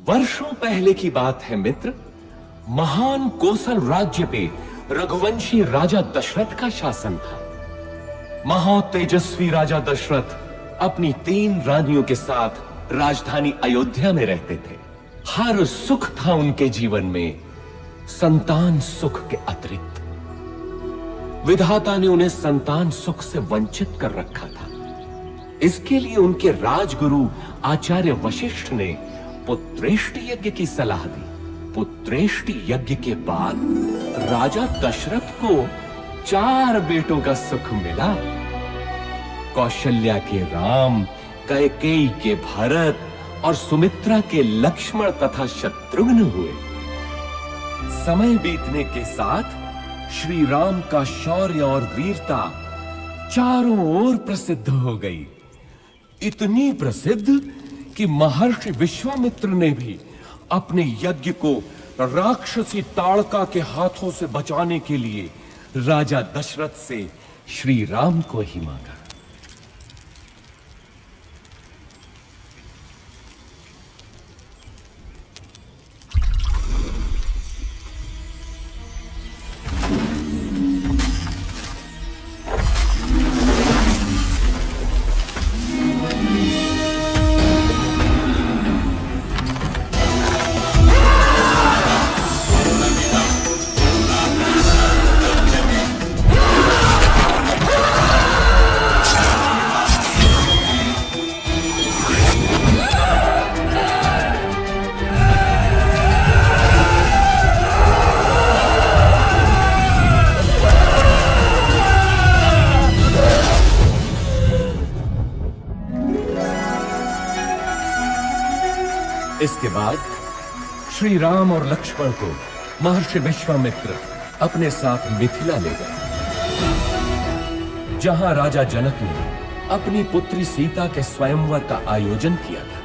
वर्षों पहले की बात है मित्र। महान कोसल राज्य पे रघुवंशी राजा दशरथ का शासन था। महातेजस्वी राजा दशरथ अपनी 3 रानियों के साथ राजधानी अयोध्या में रहते थे। हर सुख था उनके जीवन में, संतान सुख के अतिरिक्त। विधाता ने उन्हें संतान सुख से वंचित कर रखा था। इसके लिए उनके राजगुरु आचार्य वशिष्ठ ने पुत्रेष्टि यज्ञ की सलाह दी। पुत्रेष्टि यज्ञ के बाद राजा दशरथ को 4 बेटों का सुख मिला। कौशल्या के राम, कैकेयी के भरत और सुमित्रा के लक्ष्मण तथा शत्रुघ्न हुए। समय बीतने के साथ श्री राम का शौर्य और वीरता चारों ओर प्रसिद्ध हो गई। इतनी प्रसिद्ध कि महर्षि विश्वामित्र ने भी अपने यज्ञ को राक्षसी ताड़का के हाथों से बचाने के लिए राजा दशरथ से श्री राम को ही मांगा। इसके बाद श्री राम और लक्ष्मण को महर्षि विश्वामित्र अपने साथ मिथिला ले गए, जहां राजा जनक ने अपनी पुत्री सीता के स्वयंवर का आयोजन किया था।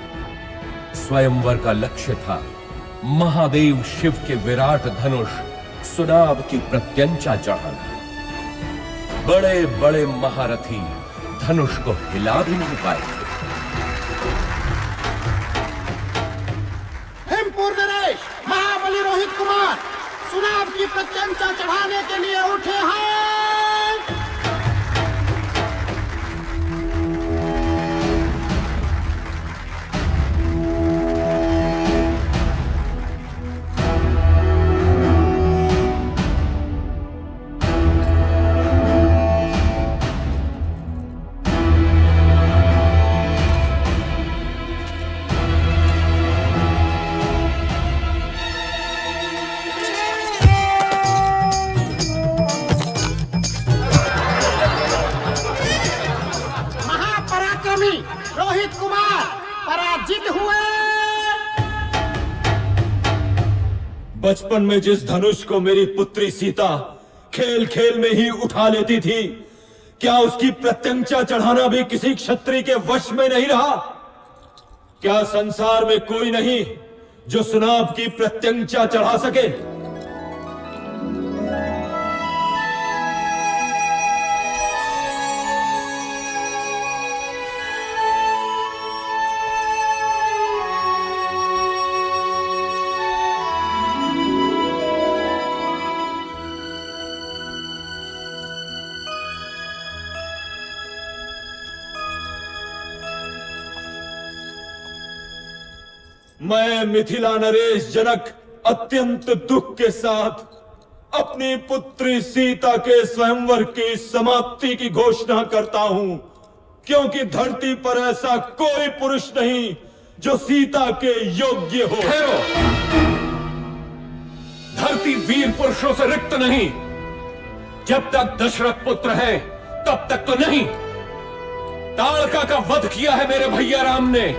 स्वयंवर का लक्ष्य था महादेव शिव के विराट धनुष सुनाभ की प्रत्यंचा चढ़ाना। बड़े बड़े महारथी धनुष को हिला भी नहीं पाए। महाबली रोहित कुमार सुनाभ की प्रत्यंचा चढ़ाने के लिए उठे हैं। महारानी रोहित कुमार पराजित हुए। बचपन में जिस धनुष को मेरी पुत्री सीता खेल खेल में ही उठा लेती थी, क्या उसकी प्रत्यंचा चढ़ाना भी किसी क्षत्रिय के वश में नहीं रहा? क्या संसार में कोई नहीं जो सुनाब की प्रत्यंचा चढ़ा सके? मैं मिथिला नरेश जनक अत्यंत दुख के साथ अपनी पुत्री सीता के स्वयंवर की समाप्ति की घोषणा करता हूं, क्योंकि धरती पर ऐसा कोई पुरुष नहीं जो सीता के योग्य हो। ठहरो, धरती वीर पुरुषों से रिक्त नहीं। जब तक दशरथ पुत्र है तब तक तो नहीं। ताड़का का वध किया है मेरे भैया राम ने।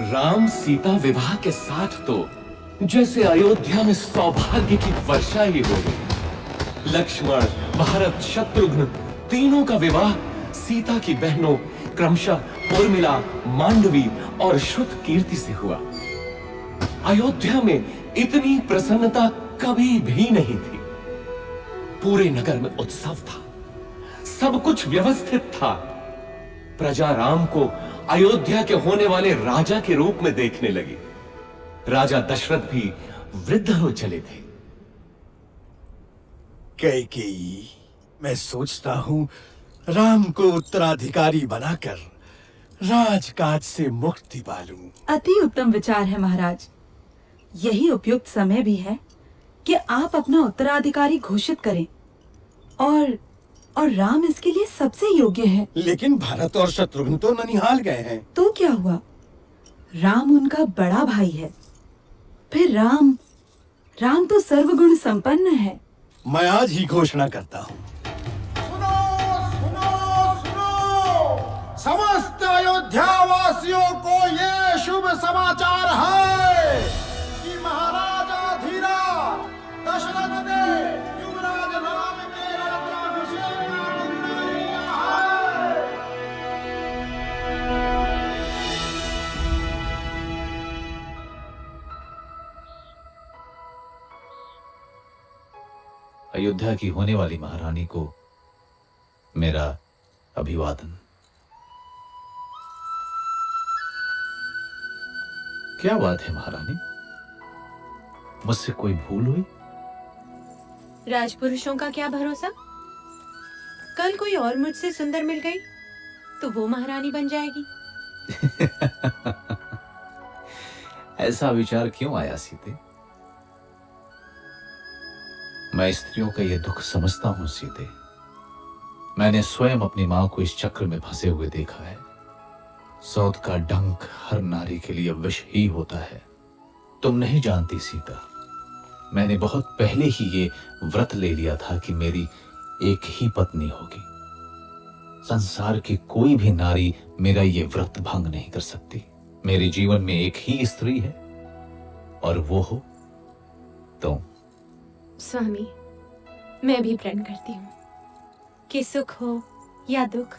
राम सीता विवाह के साथ तो जैसे अयोध्या में सौभाग्य की वर्षा ही हो गई। लक्ष्मण, भरत, शत्रुघ्न तीनों का विवाह सीता की बहनों क्रमशः उर्मिला, मांडवी और श्रुत कीर्ति से हुआ। अयोध्या में इतनी प्रसन्नता कभी भी नहीं थी। पूरे नगर में उत्सव था, सब कुछ व्यवस्थित था। प्रजा राम को अयोध्या के होने वाले राजा के रूप में देखने लगी। राजा दशरथ भी वृद्ध हो चले थे। कैकेयी, मैं सोचता हूँ राम को उत्तराधिकारी बनाकर राजकाज से मुक्ति पालूं। अति उत्तम विचार है महाराज। यही उपयुक्त समय भी है कि आप अपना उत्तराधिकारी घोषित करें और राम इसके लिए सबसे योग्य है। लेकिन भरत और शत्रुघ्न तो ननिहाल गए हैं। तो क्या हुआ? राम उनका बड़ा भाई है। फिर राम तो सर्वगुण संपन्न है। मैं आज ही घोषणा करता हूँ। सुनो सुनो सुनो, समस्त अयोध्या वासियों को ये शुभ समाचार है कि महाराजा धीराज दशरथ ने युवराज राम के राज्याभिषेक का निर्णय लिया है। अयोध्या की होने वाली महारानी को मेरा अभिवादन। क्या बात है महारानी, मुझसे कोई भूल हुई? राजपुरुषों का क्या भरोसा, कल कोई और मुझसे सुंदर मिल गई तो वो महारानी बन जाएगी। ऐसा विचार क्यों आया सीते? मैं स्त्रियों का यह दुख समझता हूं सीते। मैंने स्वयं अपनी मां को इस चक्र में फंसे हुए देखा है। सौत का डंक हर नारी के लिए विष ही होता है। तुम नहीं जानती सीता, मैंने बहुत पहले ही ये व्रत ले लिया था कि मेरी एक ही पत्नी होगी। संसार की कोई भी नारी मेरा ये व्रत भंग नहीं कर सकती। मेरे जीवन में एक ही स्त्री है और वो हो तुम। स्वामी, मैं भी प्रण करती हूँ कि सुख हो या दुख,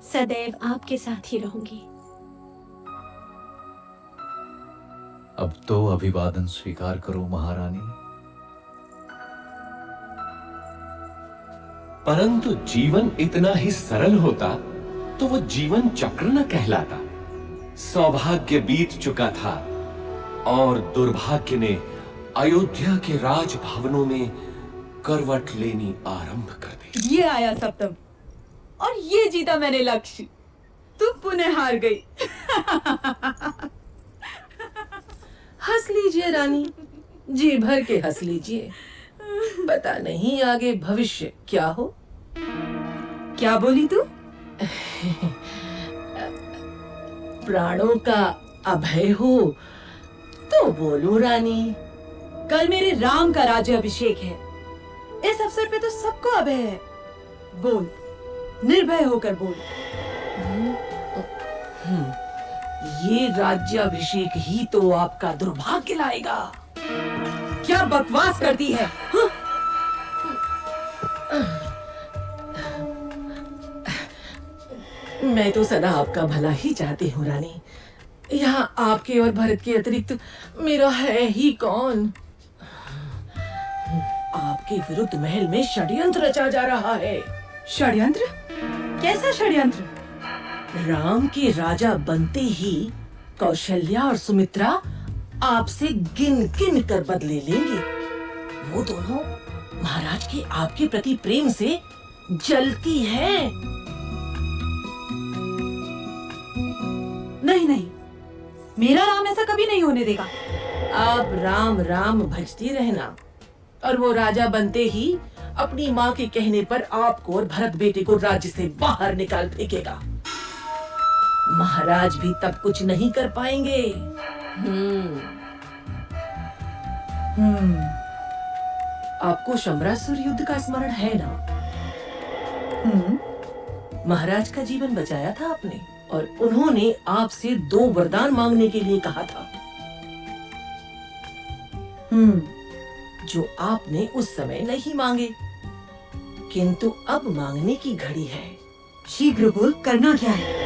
सदैव आपके साथ ही रहूंगी। अब तो अभिवादन स्वीकार करो महारानी। परंतु जीवन इतना ही सरल होता तो वो जीवन चक्र न कहलाता। सौभाग्य बीत चुका था और दुर्भाग्य ने अयोध्या के राजभवनों में करवट लेनी आरंभ कर दी। ये आया सप्तम और ये जीता मैंने लक्ष्य। तू पुनः हार गई। हंस लीजिए रानी, जी भर के हंस लीजिए। पता नहीं आगे भविष्य क्या हो। क्या बोली तू? प्राणों का अभय हो तो बोलो रानी। कल मेरे राम का राज्याभिषेक है। इस अवसर पे तो सबको अभय है। बोल, निर्भय होकर बोल। ये राज्याभिषेक ही तो आपका दुर्भाग्य लाएगा। क्या बकवास करती है? हाँ? मैं तो सदा आपका भला ही चाहती हूँ रानी। यहाँ आपके और भरत के अतिरिक्त मेरा है ही कौन। आपके विरुद्ध महल में षड्यंत्र रचा जा रहा है। षड्यंत्र? कैसा षड्यंत्र? राम के राजा बनते ही कौशल्या और सुमित्रा आपसे गिन गिन कर बदले लेंगे। वो दोनों महाराज के आपके प्रति प्रेम से जलती हैं। नहीं नहीं, मेरा राम ऐसा कभी नहीं होने देगा। आप राम राम भजती रहना और वो राजा बनते ही अपनी माँ के कहने पर आपको और भरत बेटे को राज्य से बाहर निकाल फेंकेगा। महाराज भी तब कुछ नहीं कर पाएंगे। आपको शंबरासुर युद्ध का स्मरण है ना? महाराज का जीवन बचाया था आपने और उन्होंने आपसे 2 वरदान मांगने के लिए कहा था, जो आपने उस समय नहीं मांगे, किंतु अब मांगने की घड़ी है। शीघ्र बोल, करना क्या है?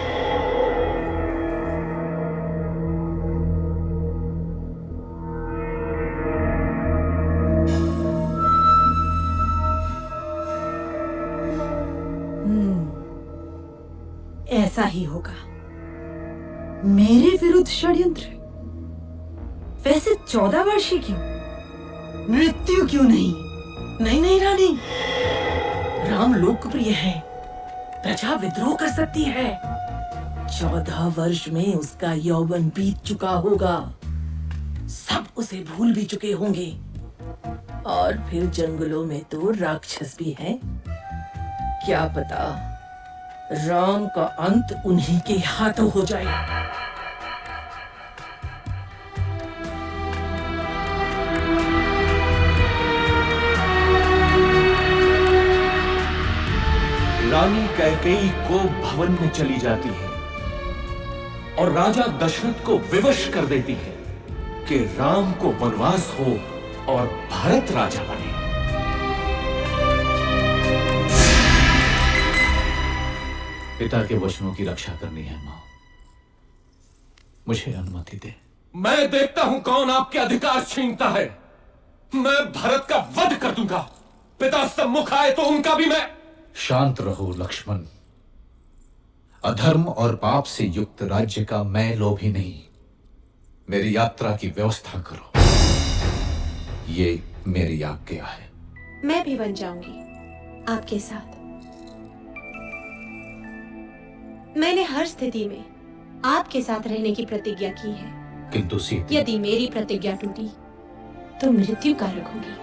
ऐसा ही होगा। मेरे विरुद्ध षड्यंत्र? वैसे 14 वर्षीय क्यों? मृत्यु क्यों नहीं? नहीं नहीं रानी, राम लोकप्रिय है, प्रजा विद्रोह कर सकती है। 14 वर्ष में उसका यौवन बीत चुका होगा, सब उसे भूल भी चुके होंगे। और फिर जंगलों में तो राक्षस भी हैं। क्या पता राम का अंत उन्हीं के हाथों हो जाए। रानी कैकेयी को भवन में चली जाती है और राजा दशरथ को विवश कर देती है कि राम को वनवास हो और भरत राजा बने। पिता के वचनों की रक्षा करनी है मां, मुझे अनुमति दे। मैं देखता हूं कौन आपके अधिकार छीनता है। मैं भरत का वध कर दूंगा। पिता सम्मुख आए तो उनका भी मैं। शांत रहो लक्ष्मण। अधर्म और पाप से युक्त राज्य का मैं लोभी नहीं। मेरी यात्रा की व्यवस्था करो, ये मेरी आज्ञा है। मैं भी बन जाऊंगी आपके साथ। मैंने हर स्थिति में आपके साथ रहने की प्रतिज्ञा की है। किंतु सीते, यदि मेरी प्रतिज्ञा टूटी तो मृत्यु कारक होगी।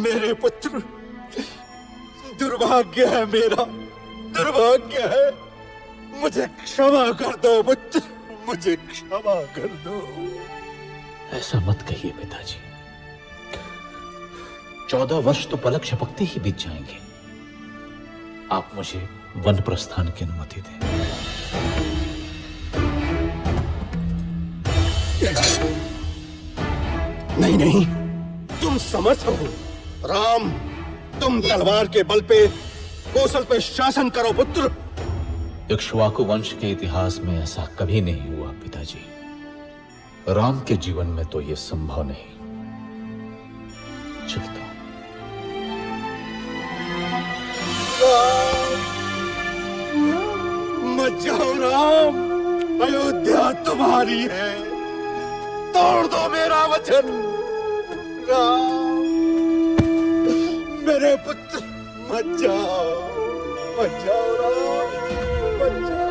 मेरे पुत्र, दुर्भाग्य है मेरा, दुर्भाग्य है। मुझे क्षमा कर दो पुत्र, मुझे क्षमा कर दो। ऐसा मत कहिए पिताजी। 14 वर्ष तो पलक झपकते ही बीत जाएंगे। आप मुझे वन प्रस्थान की अनुमति दें। नहीं नहीं, तुम समर्थ हो। राम, तुम तलवार के बल पे कौशल पे शासन करो पुत्र। इक्ष्वाकु वंश के इतिहास में ऐसा कभी नहीं हुआ पिताजी। राम के जीवन में तो यह संभव नहीं। चलता हूं। मत जाओ राम, अयोध्या तुम्हारी है। तोड़ दो मेरा वचन। राम, मेरे पुत्र, मत जाओ, मत जाओ राम, मत जाओ।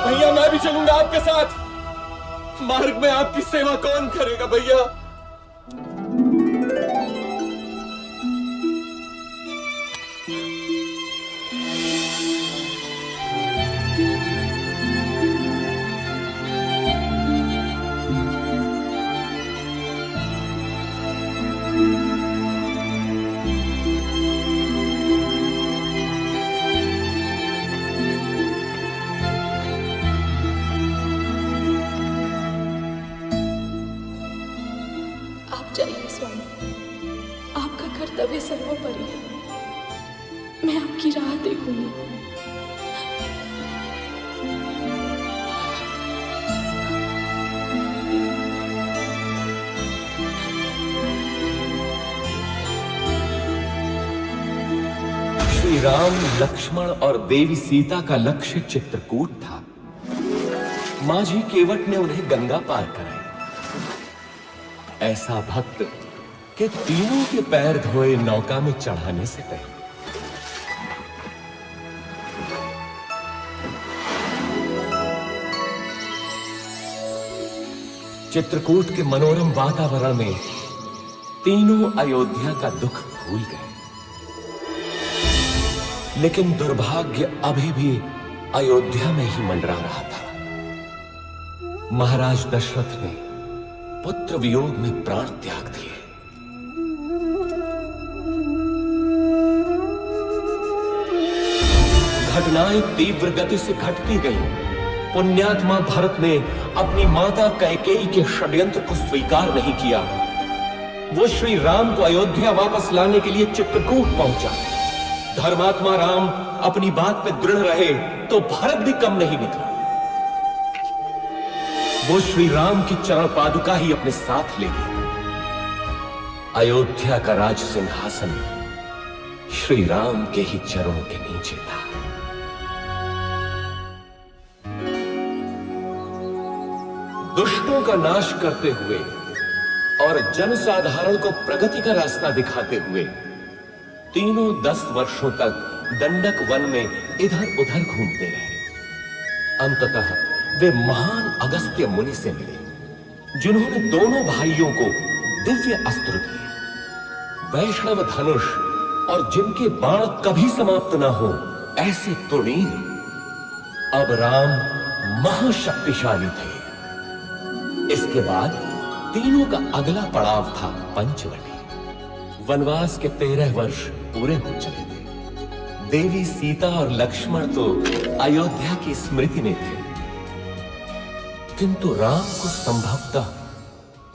भैया मैं भी चलूंगा आपके साथ। मार्ग में आपकी सेवा कौन करेगा भैया? आप जाइए स्वामी, आपका कर्तव्य सर्वोपरि है। मैं आपकी राह देखूंगी। श्री राम, लक्ष्मण और देवी सीता का लक्ष्य चित्रकूट था। माझी केवट ने उन्हें गंगा पार कराई। ऐसा भक्त कि तीनों के पैर धोए नौका में चढ़ाने से पहले चित्रकूट के मनोरम वातावरण में तीनों अयोध्या का दुख भूल गए। लेकिन दुर्भाग्य अभी भी अयोध्या में ही मंडरा रहा था। महाराज दशरथ ने पुत्र वियोग में प्राण त्याग दिए। घटनाएं तीव्र गति से घटती गईं। पुण्यात्मा भरत ने अपनी माता कैकेयी के षड्यंत्र को स्वीकार नहीं किया। वो श्री राम को अयोध्या वापस लाने के लिए चित्रकूट पहुंचा। धर्मात्मा राम अपनी बात पे दृढ़ रहे तो भरत भी कम नहीं निकला। वो श्री राम की चरण पादुका ही अपने साथ ले गए। अयोध्या का राज सिंहासन श्री राम के ही चरणों के नीचे था। दुष्टों का नाश करते हुए और जनसाधारण को प्रगति का रास्ता दिखाते हुए तीनों 10 वर्षों तक दंडक वन में इधर उधर घूमते रहे। अंततः वे महान अगस्त्य मुनि से मिले, जिन्होंने दोनों भाइयों को दिव्य अस्त्र दिए। वैष्णव धनुष और जिनके बाण कभी समाप्त ना हो, ऐसे तुणीर अब राम महाशक्तिशाली थे। इसके बाद तीनों का अगला पड़ाव था पंचवटी। वनवास के 13 वर्ष पूरे हो चले थे। देवी सीता और लक्ष्मण तो अयोध्या की स्मृति में थे, किंतु राम को संभवतः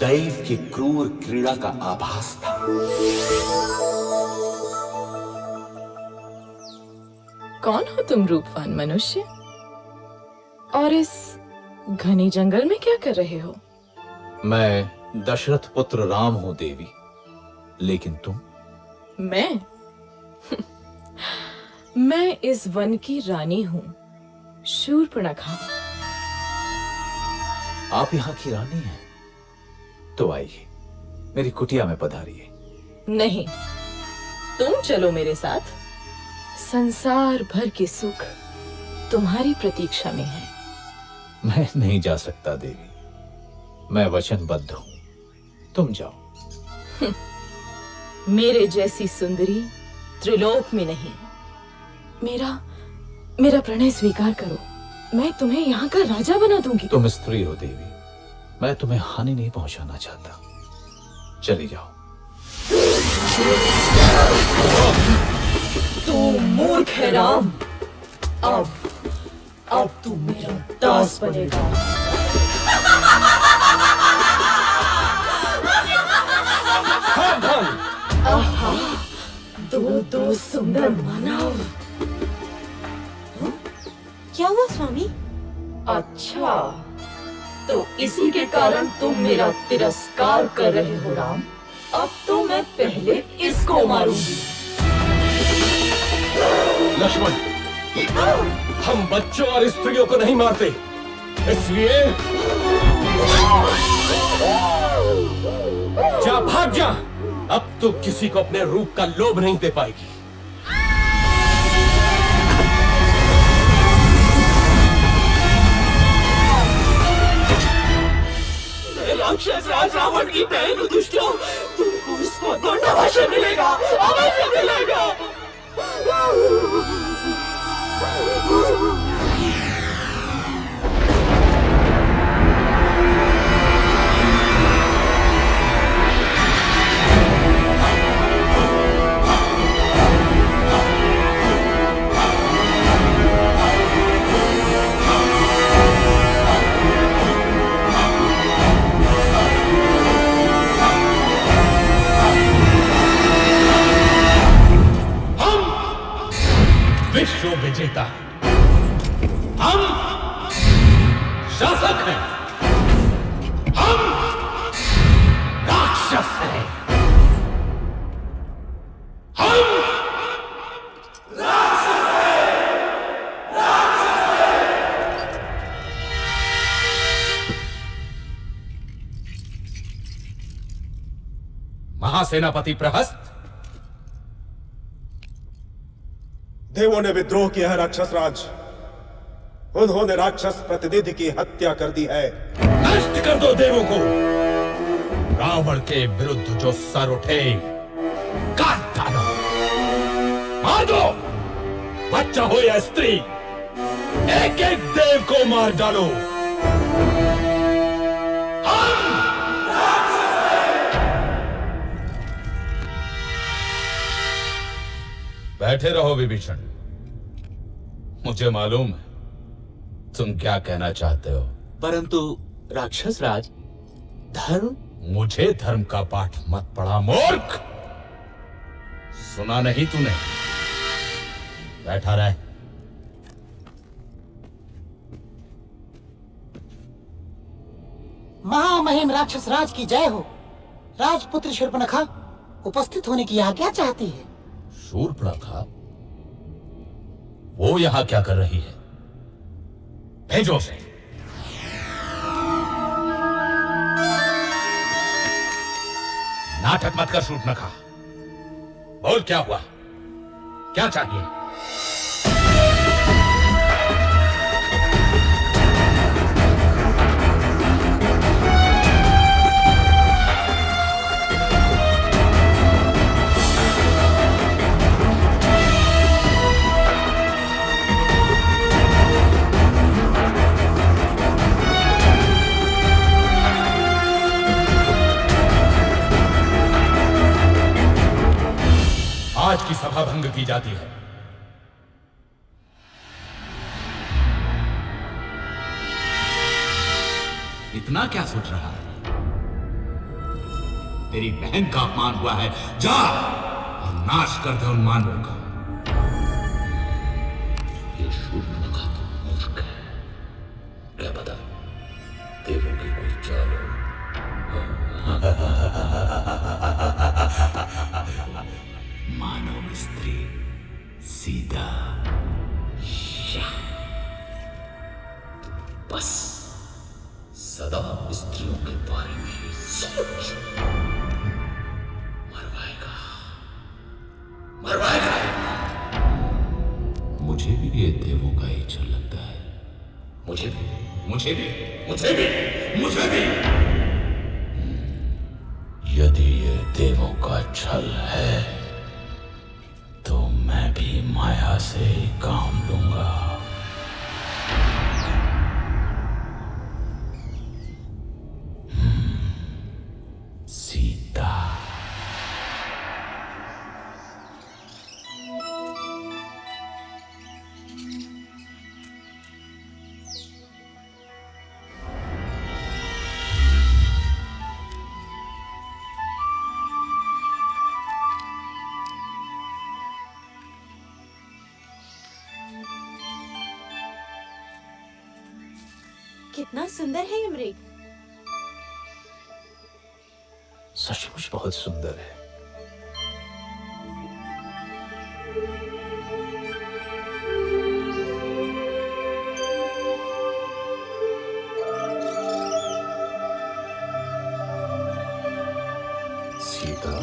दैव की क्रूर क्रीड़ा का आभास था। कौन हो तुम रूपवान मनुष्य? और इस घने जंगल में क्या कर रहे हो? मैं दशरथ पुत्र राम हूं देवी, लेकिन तुम? मैं मैं इस वन की रानी हूं, शूर्पणखा। आप यहाँ की रानी हैं? तो आइए, मेरी कुटिया में पधारिए। नहीं, तुम चलो मेरे साथ। संसार भर के सुख तुम्हारी प्रतीक्षा में है। मैं नहीं जा सकता देवी, मैं वचनबद्ध हूं। तुम जाओ। मेरे जैसी सुंदरी त्रिलोक में नहीं। मेरा प्रणय स्वीकार करो, मैं तुम्हें यहाँ का राजा बना दूंगी। तुम स्त्री हो देवी, मैं तुम्हें हानि नहीं पहुंचाना चाहता। चली जाओ। तू मूर्ख है राम। अब तू मेरा दास बनेगा। आहा, दो सुंदर मानव। क्या हुआ स्वामी? अच्छा, तो इसी के कारण तुम मेरा तिरस्कार कर रहे हो राम। अब तो मैं पहले इसको मारूंगी। लक्ष्मण, हम बच्चों और स्त्रियों को नहीं मारते, इसलिए जा, भाग जा। अब तो किसी को अपने रूप का लोभ नहीं दे पाएगी। राक्षस राज रावण की बहन दुष्टों, तुमको इसको दंडावश्य मिलेगा, अवश्य मिलेगा। विश्व विजेता, हम शासक हैं, हम राक्षस हैं, हम राक्षस हैं, राक्षस हैं। महासेनापति प्रहस्त, देवों ने विद्रोह किया है राक्षस राज। उन्होंने राक्षस प्रतिनिधि की हत्या कर दी है। नष्ट कर दो देवों को। रावण के विरुद्ध जो सर उठे काट डालो, मार दो। बच्चा हो या स्त्री, एक एक देव को मार डालो। बैठे रहो विभीषण, मुझे मालूम है तुम क्या कहना चाहते हो। परंतु राक्षस राज, धर्म। मुझे धर्म का पाठ मत पढ़ा मूर्ख। सुना नहीं तूने? बैठा रहे। महामहिम राक्षस राज की जय हो। राजपुत्र शूर्पणखा उपस्थित होने की आज्ञा चाहती है। शूर्पणखा, वो यहां क्या कर रही है? भेजो उसे। नाटक मत कर शूर्पणखा, बोल क्या हुआ, क्या चाहिए? की जाती है। इतना क्या सोच रहा है? तेरी बहन का अपमान हुआ है, जा और नाश कर दे उन मानवों का। ये शूर्पणखा तो मूर्ख है, क्या पता देवों की कोई चाल हो। मानव स्त्री सीता, बस सदा स्त्रियों के बारे में ही सोच। मरवाएगा, मरवाएगा। मुझे भी ये देवों का ही छल लगता है। मुझे भी, मुझे भी, मुझे भी, मुझे भी। यदि ये देवों का छल है तो मैं भी माया से ही काम लूंगा। सीता, कितना सुंदर है ये मृग। सचमुच बहुत सुंदर है। सीता,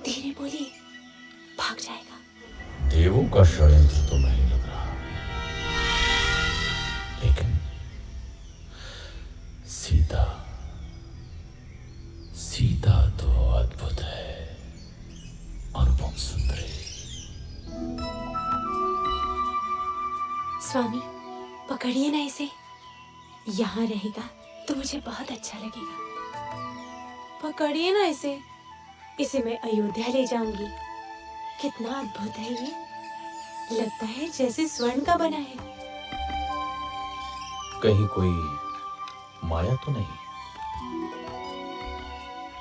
धीरे बोलिए, भाग जाएगा। देवों का षड्यंत्र तो नहीं लग रहा, लेकिन सीता, सीता तो अद्भुत है, अनुपम सुंदरी। स्वामी, पकड़िए ना इसे। यहाँ रहेगा तो मुझे बहुत अच्छा लगेगा। पकड़िए ना इसे, इसे मैं अयोध्या ले जाऊंगी। कितना अद्भुत है ये, लगता है जैसे स्वर्ण का बना है। कहीं कोई माया तो नहीं?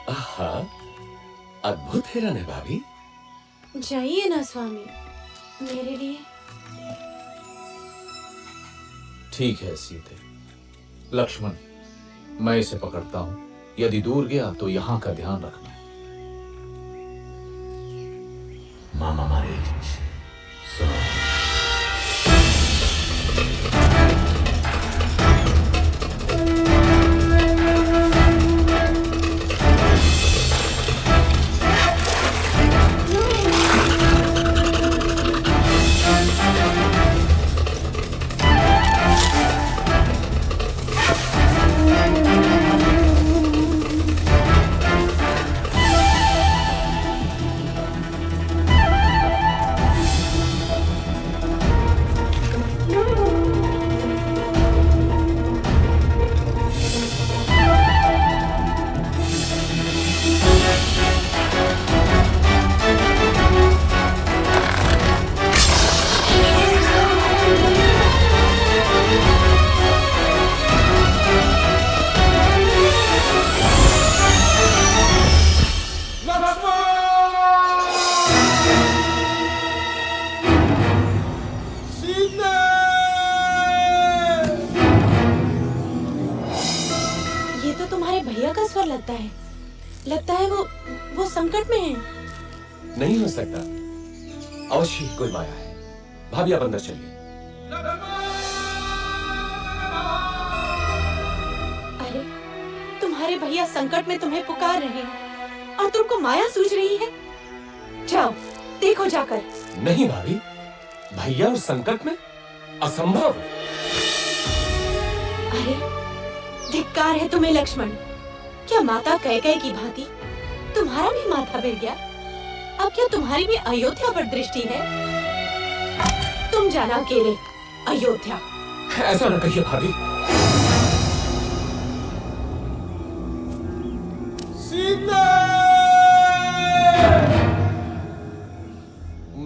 आहा, अद्भुत हिरण है भाभी। जाइए ना स्वामी, मेरे लिए। ठीक है सीते। लक्ष्मण, मैं इसे पकड़ता हूं। यदि दूर गया तो यहां का ध्यान रखना। मामा मारे सुनो। ये तो तुम्हारे भैया का स्वर लगता है। लगता है वो संकट में है। नहीं हो सकता, अवश्य ही कोई माया है। भाभी आप अंदर चलिए। अरे, तुम्हारे भैया संकट में तुम्हें पुकार रहे हैं और तुमको माया सूझ रही है। जाओ, देखो जाकर। नहीं भाभी, भैया उस संकट में असंभव। अरे, धिक्कार है तुम्हें लक्ष्मण। क्या माता कैकेयी की भांति तुम्हारा भी माथा गिर गया? अब क्या तुम्हारी भी अयोध्या पर दृष्टि है? तुम जाना अकेले अयोध्या। ऐसा न कहिए भाभी। सीता!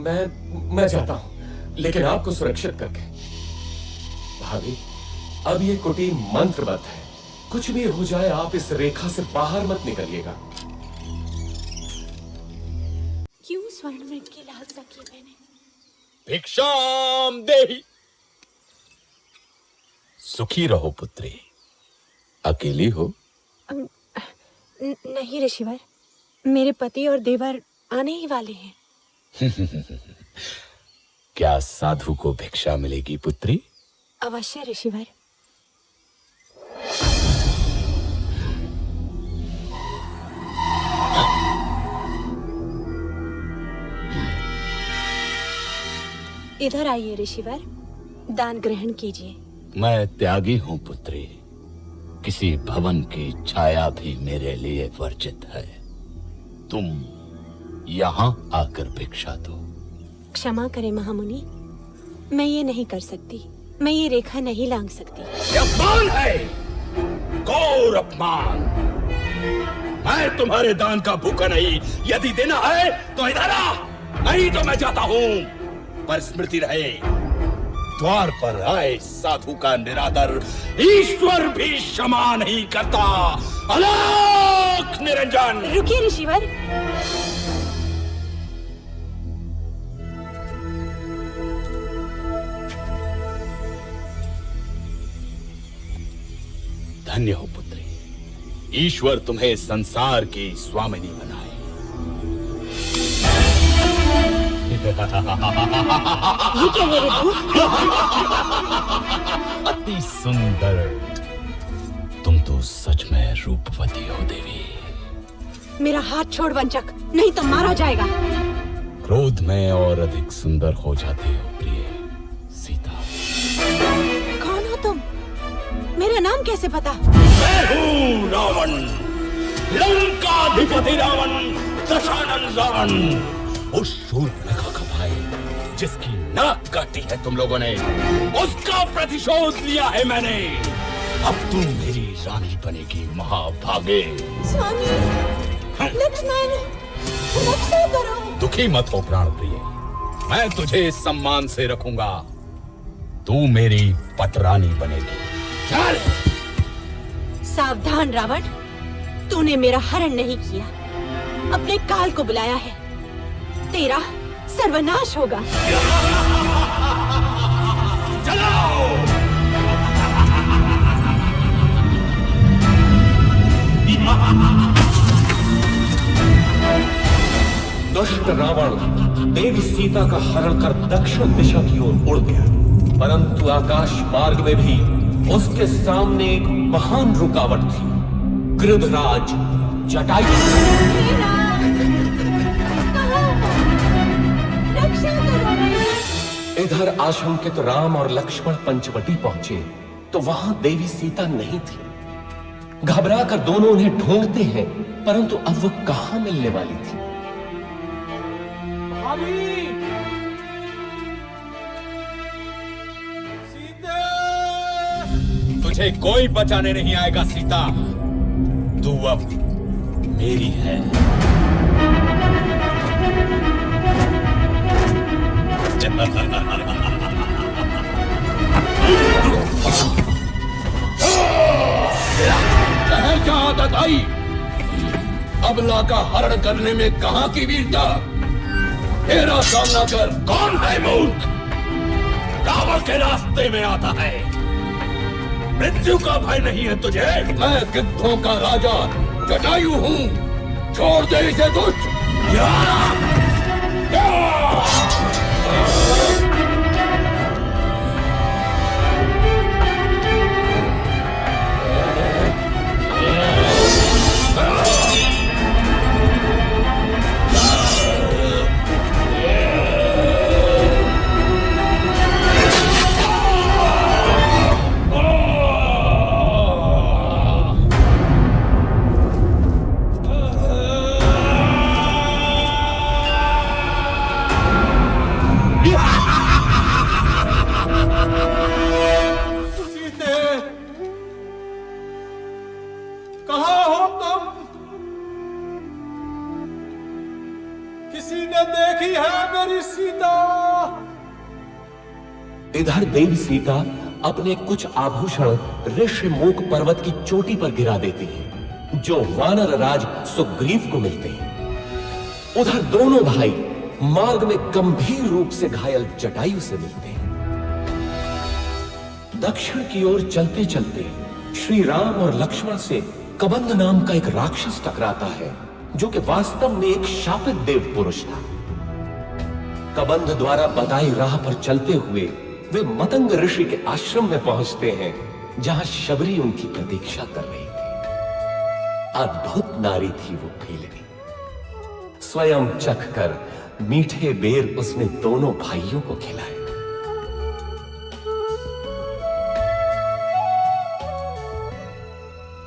मैं जाता हूं, लेकिन आपको सुरक्षित करके। भाभी, अब ये कुटीर मंत्रबद्ध है। कुछ भी हो जाए आप इस रेखा से बाहर मत निकलिएगा। क्यों स्वर्ण मृग की लालसा की मैंने? भिक्षाम देहि। सुखी रहो पुत्री। अकेली हो? नहीं ऋषिवर, मेरे पति और देवर आने ही वाले हैं। क्या साधु को भिक्षा मिलेगी पुत्री? अवश्य ऋषिवर। इधर आइए ऋषिवर, दान ग्रहण कीजिए। मैं त्यागी हूं पुत्री। किसी भवन की छाया भी मेरे लिए वर्जित है। तुम यहाँ आकर भिक्षा दो। क्षमा करें महामुनि, मैं ये नहीं कर सकती। मैं ये रेखा नहीं लांघ सकती। ये अपमान है, घोर अपमान। मैं तुम्हारे दान का भूखा नहीं। यदि देना है तो इधर आ, नहीं तो मैं जाता हूँ। पर स्मृति रहे, द्वार पर आए साधु का निरादर ईश्वर भी क्षमा नहीं करता। अलख निरंजन। रुकिए ऋषिवर। धन्य हो पुत्री, ईश्वर तुम्हें संसार की स्वामिनी बनाए। ये क्या है ऋतु? अति सुंदर। तुम तो सच में रूपवती हो देवी। मेरा हाथ छोड़ वंचक, नहीं तो मारा जाएगा। क्रोध में और अधिक सुंदर हो जाती हो प्रिय सीता। कौन हो तुम? मेरा नाम कैसे पता? मैं हूँ रावण, लंकाधिपति रावण, दशानन रावण। उस शूर्पणखा का भाई जिसकी नाक काटी है तुम लोगों ने, उसका प्रतिशोध लिया है मैंने। अब तुम मेरी रानी बनेगी महाभागे। स्वामी, लक्ष्मण, रक्षा करो। दुखी मत हो प्राण प्रिय, मैं तुझे सम्मान से रखूंगा। तू मेरी पतरानी बनेगी। चल। सावधान रावण, तूने मेरा हरण नहीं किया, अपने काल को बुलाया है। तेरा सर्वनाश होगा। चलो। दुष्ट रावण देवी सीता का हरण कर दक्षिण दिशा की ओर उड़ गया, परंतु आकाश मार्ग में भी उसके सामने एक महान रुकावट थी, गृधराज जटायु। इधर आशंकित राम और लक्ष्मण पंचवटी पहुंचे तो वहां देवी सीता नहीं थी। घबराकर दोनों उन्हें ढूंढते हैं, परंतु अब वो कहां मिलने वाली थी। तुझे कोई बचाने नहीं आएगा सीता, तू अब मेरी है। क्या आदत आई? अबला का हरण करने में कहां की वीरता? तेरा सामना कर। कौन है मूर्ख? रावण के रास्ते में आता है। मृत्यु का भय नहीं है तुझे? मैं गिद्धों का राजा जटायु हूँ। छोड़ दे इसे दुष्ट। इधर देवी सीता अपने कुछ आभूषण ऋषिमुख पर्वत की चोटी पर गिरा देती है, जो वानर राज सुग्रीव को मिलते हैं। उधर दोनों भाई मार्ग में गंभीर रूप से घायल जटायु से मिलते हैं। दक्षिण की ओर चलते चलते श्री राम और लक्ष्मण से कबंध नाम का एक राक्षस टकराता है, जो कि वास्तव में एक शापित देव पुरुष था। कबंध द्वारा बताई राह पर चलते हुए वे मतंग ऋषि के आश्रम में पहुंचते हैं, जहां शबरी उनकी प्रतीक्षा कर रही थी। अद्भुत नारी थी वो भीलनी। स्वयं चखकर मीठे बेर उसने दोनों भाइयों को खिलाए।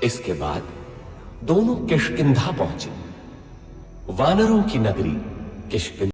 इसके बाद दोनों किष्किंधा पहुंचे। वानरों की नगरी किष्किंधा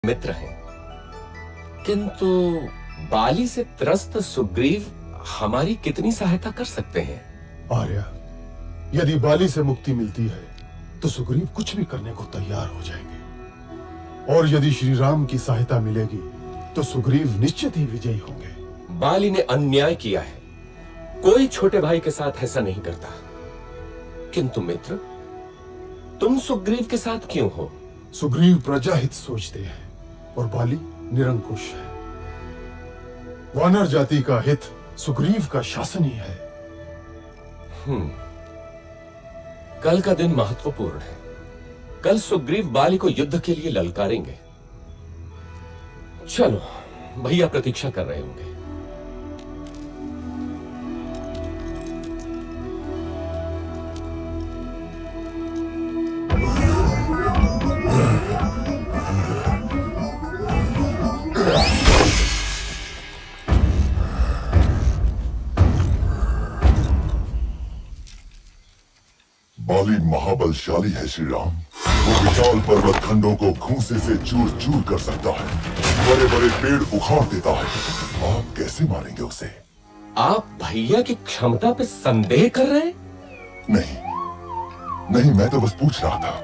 मित्र हैं, किंतु बाली से त्रस्त सुग्रीव हमारी कितनी सहायता कर सकते हैं? आर्या, यदि बाली से मुक्ति मिलती है तो सुग्रीव कुछ भी करने को तैयार हो जाएंगे, और यदि श्री राम की सहायता मिलेगी तो सुग्रीव निश्चित ही विजयी होंगे। बाली ने अन्याय किया है, कोई छोटे भाई के साथ ऐसा नहीं करता। किंतु मित्र, तुम सुग्रीव के साथ क्यों हो? सुग्रीव प्रजाहित सोचते हैं और बाली निरंकुश है। वानर जाति का हित सुग्रीव का शासन ही है। कल का दिन महत्वपूर्ण है। कल सुग्रीव बाली को युद्ध के लिए ललकारेंगे। चलो, भैया प्रतीक्षा कर रहे होंगे। बाली महाबलशाली है श्री राम। वो विशाल पर्वत खंडों को घूंसे से चूर चूर कर सकता है, बड़े बड़े पेड़ उखाड़ देता है। आप कैसे मारेंगे उसे? आप भैया की क्षमता पे संदेह कर रहे हैं? नहीं नहीं, मैं तो बस पूछ रहा था।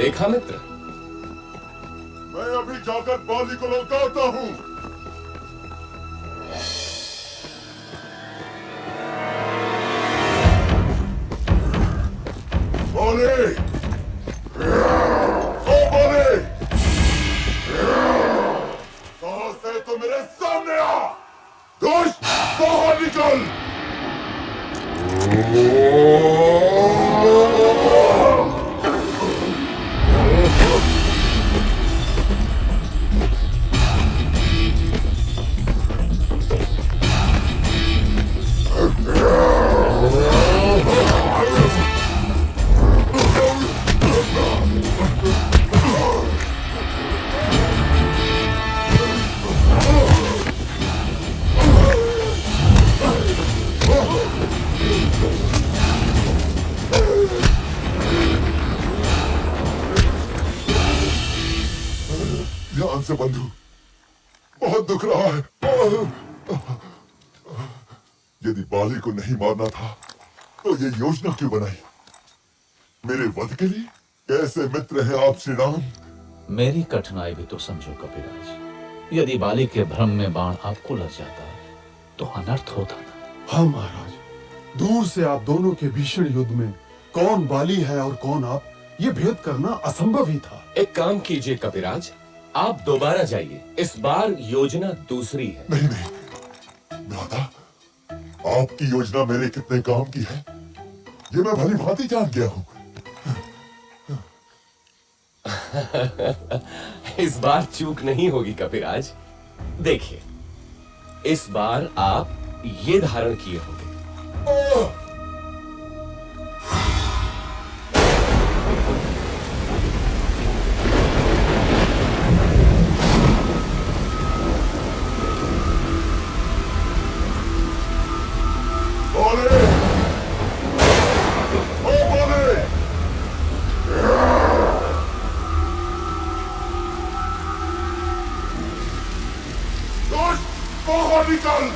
देखा मित्र, मैं अभी जाकर बाली को लौटाता हूँ। बाली, ओ बाली, साहस है तो मेरे सामने आ। दुष्ट, बाहर निकल। ध्यान से बंधु, बहुत दुख रहा है। यदि बाली को नहीं मारना था तो ये योजना क्यों बनाई? मेरे वध के लिए? कैसे मित्र हैं आप श्री राम? मेरी कठिनाई भी तो समझो कपिराज। यदि बाली के भ्रम में बाण आपको लग जाता तो अनर्थ होता ना। हाँ महाराज, दूर से आप दोनों के भीषण युद्ध में कौन बाली है और कौन आप, ये भेद करना असंभव ही था। एक काम कीजिए कपिराज, आप दोबारा जाइए। इस बार योजना दूसरी है। नहीं नहीं भ्राता, आपकी योजना मेरे कितने काम की है ये मैं भली भांति जान गया हूँ। इस बार चूक नहीं होगी कपिराज। देखिए, इस बार आप ये धारण किए होंगे। बाहर निकल।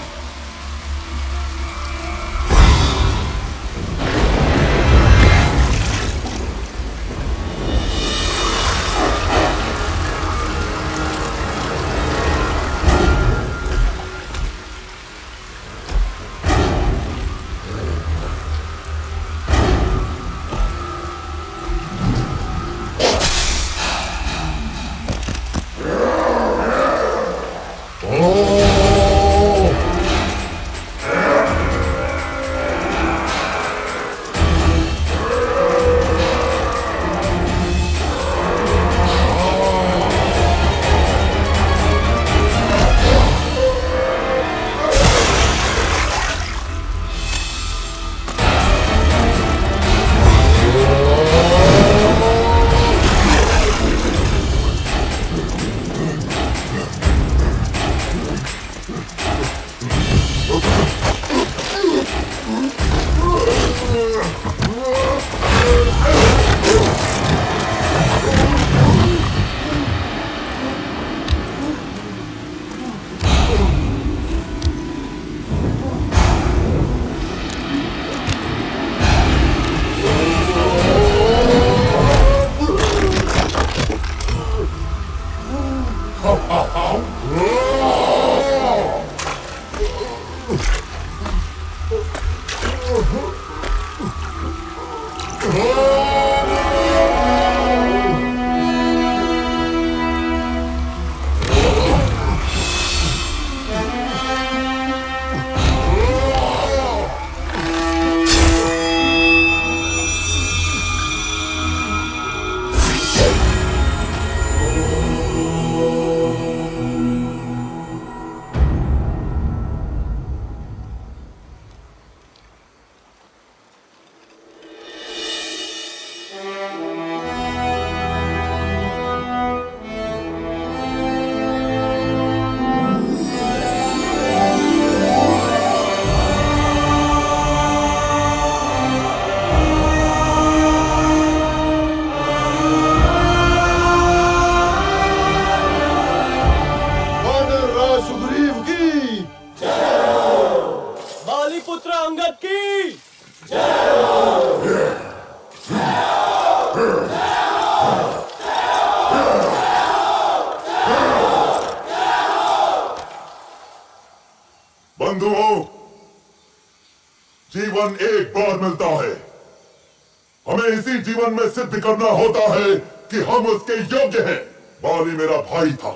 हमें इसी जीवन में सिद्ध करना होता है कि हम उसके योग्य हैं। बाली मेरा भाई था,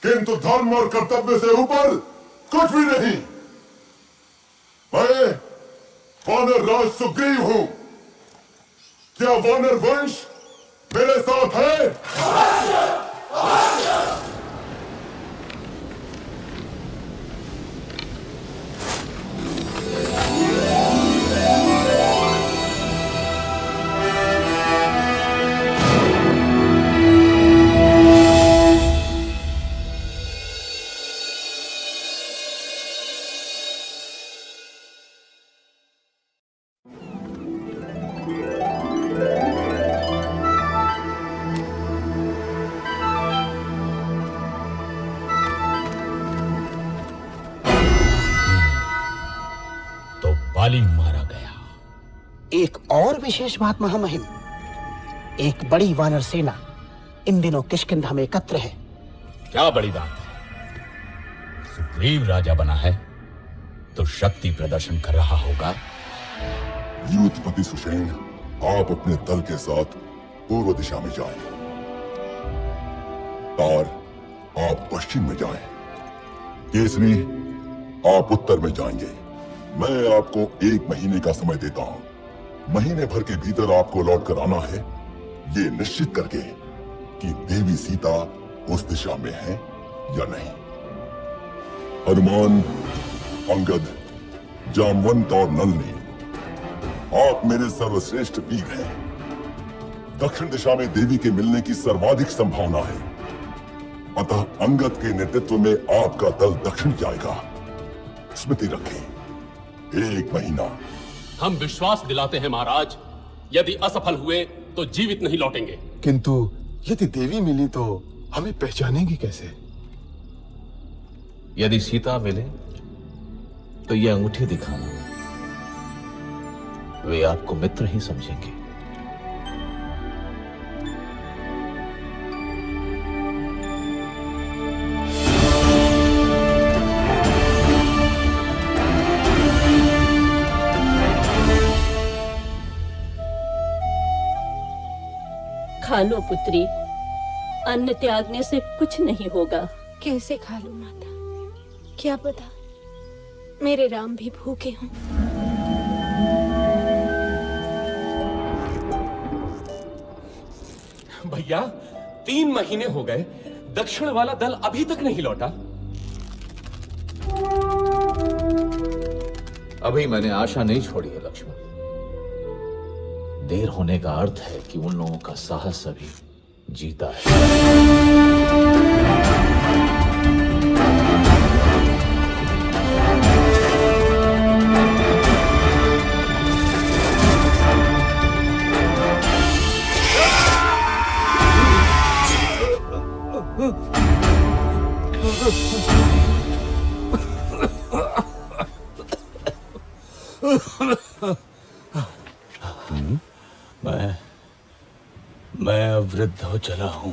किंतु धर्म और कर्तव्य से ऊपर कुछ भी नहीं। मैं वानर राज सुग्रीव हूं। क्या वानर वंश मेरे साथ है? बाली मारा गया। एक और विशेष बात महामहिम, एक बड़ी वानर सेना इन दिनों किष्किंधा में एकत्र है। क्या बड़ी बात है? सुग्रीव राजा बना है तो शक्ति प्रदर्शन कर रहा होगा। यूथपति सुषेण, आप अपने दल के साथ पूर्व दिशा में जाएं। तार, आप पश्चिम में जाएं। केसरी, आप उत्तर में जाएंगे। मैं आपको 1 महीने का समय देता हूं। महीने भर के भीतर आपको लौट कर आना है, ये निश्चित करके कि देवी सीता उस दिशा में है या नहीं। हनुमान, अंगद, जामवंत और नलनी, आप मेरे सर्वश्रेष्ठ वीर हैं। दक्षिण दिशा में देवी के मिलने की सर्वाधिक संभावना है, अतः अंगद के नेतृत्व में आपका दल दक्षिण जाएगा। स्मृति रखें, 1 महीना। हम विश्वास दिलाते हैं महाराज, यदि असफल हुए तो जीवित नहीं लौटेंगे। किंतु यदि देवी मिली तो हमें पहचानेंगी कैसे? यदि सीता मिले तो ये अंगूठी दिखाना, वे आपको मित्र ही समझेंगे। खा लो पुत्री, अन्न त्यागने से कुछ नहीं होगा। कैसे खा लूं माता? क्या पता मेरे राम भी भूखे हों। भैया, 3 महीने हो गए, दक्षिण वाला दल अभी तक नहीं लौटा। अभी मैंने आशा नहीं छोड़ी है लक्ष्मण। देर होने का अर्थ है कि उन लोगों का साहस अभी जीता है। मैं अब वृद्ध हो चला हूं।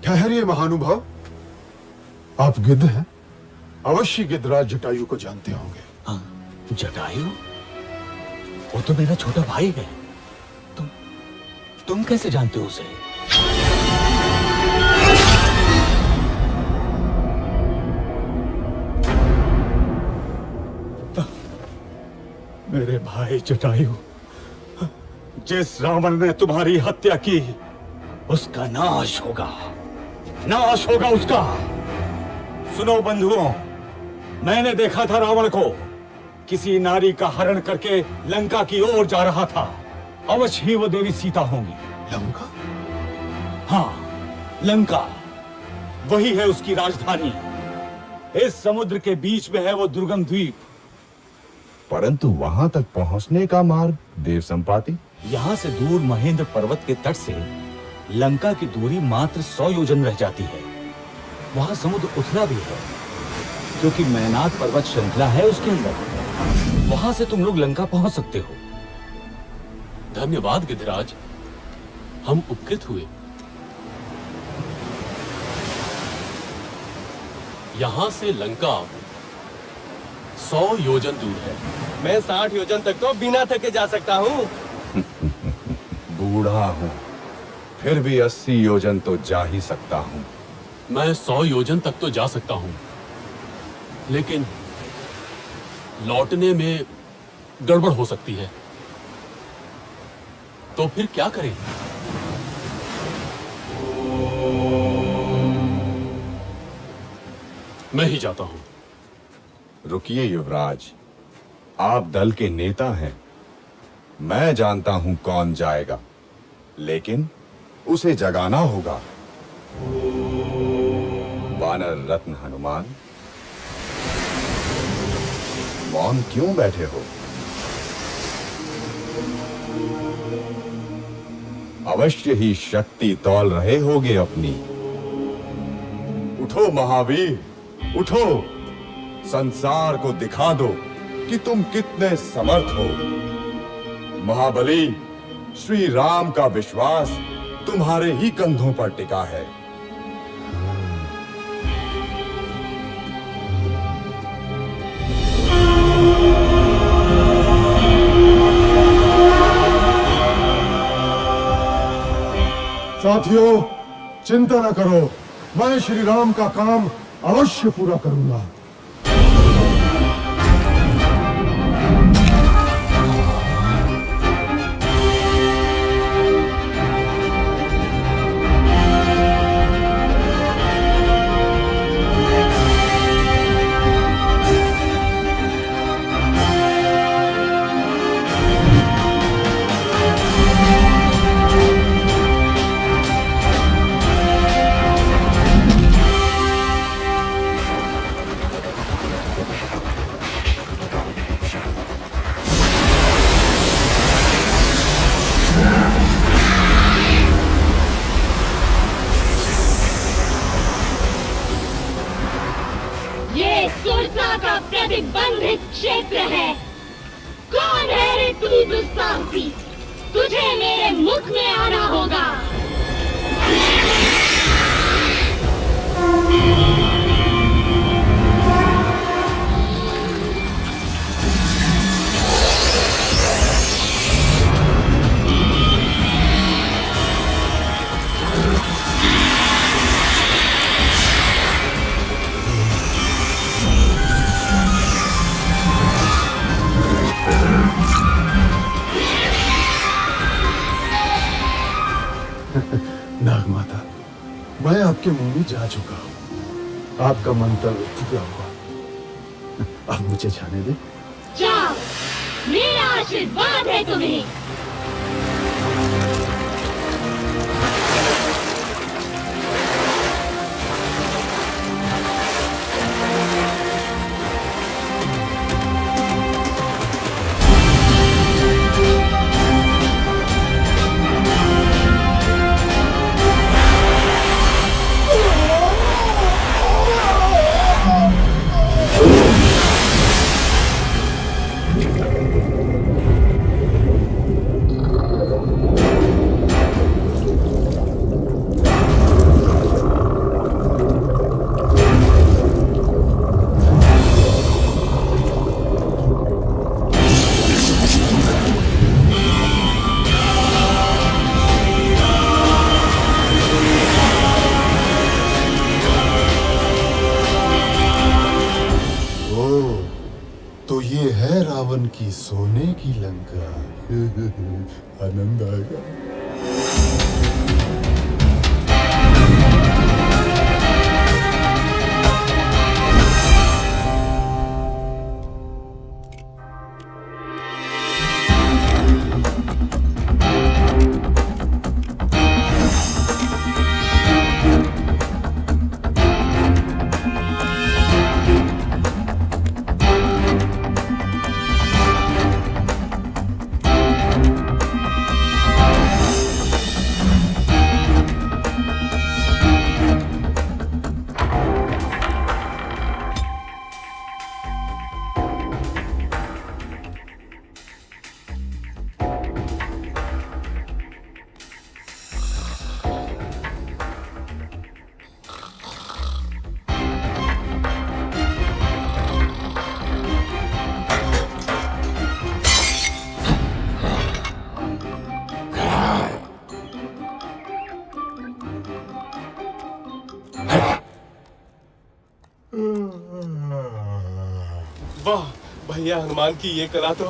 ठहरिए महानुभाव, आप गिद्ध हैं? अवश्य गिद्धराज जटायु को जानते होंगे। हाँ, जटायु? वो तो मेरा छोटा भाई है। तुम कैसे जानते हो उसे? मेरे भाई जटायु, जिस रावण ने तुम्हारी हत्या की, उसका नाश होगा, नाश होगा उसका। सुनो बंधुओं, मैंने देखा था रावण को किसी नारी का हरण करके लंका की ओर जा रहा था। अवश्य ही वो देवी सीता होंगी। लंका? हाँ, लंका वही है उसकी राजधानी। इस समुद्र के बीच में है वो दुर्गम द्वीप। परंतु वहां तक पहुंचने का मार्ग देव संपाति? यहां से दूर महेंद्र पर्वत के तट से लंका की दूरी मात्र 100 योजन रह जाती है। वहां समुद्र उथला भी है, क्योंकि मैनाक पर्वत श्रृंखला है उसके अंदर। वहां से तुम लोग लंका पहुंच सकते हो। धन्यवाद गिद्धराज, हम उपकृत हुए। यहां से लंका 100 योजन दूर है। मैं 60 योजन तक तो बिना थके जा सकता हूँ। बूढ़ा हूँ, फिर भी 80 योजन तो जा ही सकता हूँ। मैं 100 योजन तक तो जा सकता हूँ, लेकिन लौटने में गड़बड़ हो सकती है। तो फिर क्या करें? मैं ही जाता हूं। रुकिए युवराज, आप दल के नेता हैं। मैं जानता हूं कौन जाएगा, लेकिन उसे जगाना होगा। वानर रत्न हनुमान, मौन क्यों बैठे हो? अवश्य ही शक्ति तौल रहे होगे अपनी। उठो महावीर, उठो, संसार को दिखा दो कि तुम कितने समर्थ हो। महाबली, श्री राम का विश्वास तुम्हारे ही कंधों पर टिका है। साथियों, चिंता न करो, मैं श्री राम का काम अवश्य पूरा करूंगा। ये सुरसा का प्रतिबंधित क्षेत्र है। कौन है रे तू दुस्साहसी? तुझे मेरे मुख में आना होगा। नागमाता, मैं आपके मुंह में जा चुका हूं। आपका मंतव्य पूरा हुआ। अब मुझे जाने दे। जाओ, मेरा आशीर्वाद है तुम्हें। तो ये है रावण की सोने की लंका। आनंद आएगा। भैया हनुमान की ये कला तो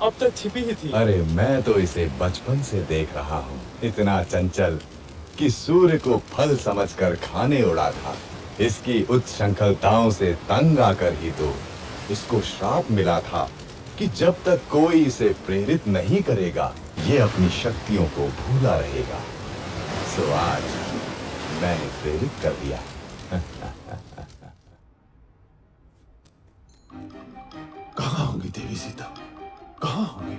अब तक छिपी ही थी। अरे मैं तो इसे बचपन से देख रहा हूँ, इतना चंचल कि सूर्य को फल समझकर खाने उड़ा था। इसकी उच्छृंखलताओं से तंग आकर ही तो इसको श्राप मिला था कि जब तक कोई इसे प्रेरित नहीं करेगा ये अपनी शक्तियों को भूला रहेगा। सो आज मैंने प्रेरित कर दिया। कहाँ होंगी देवी सीता, कहाँ होंगी?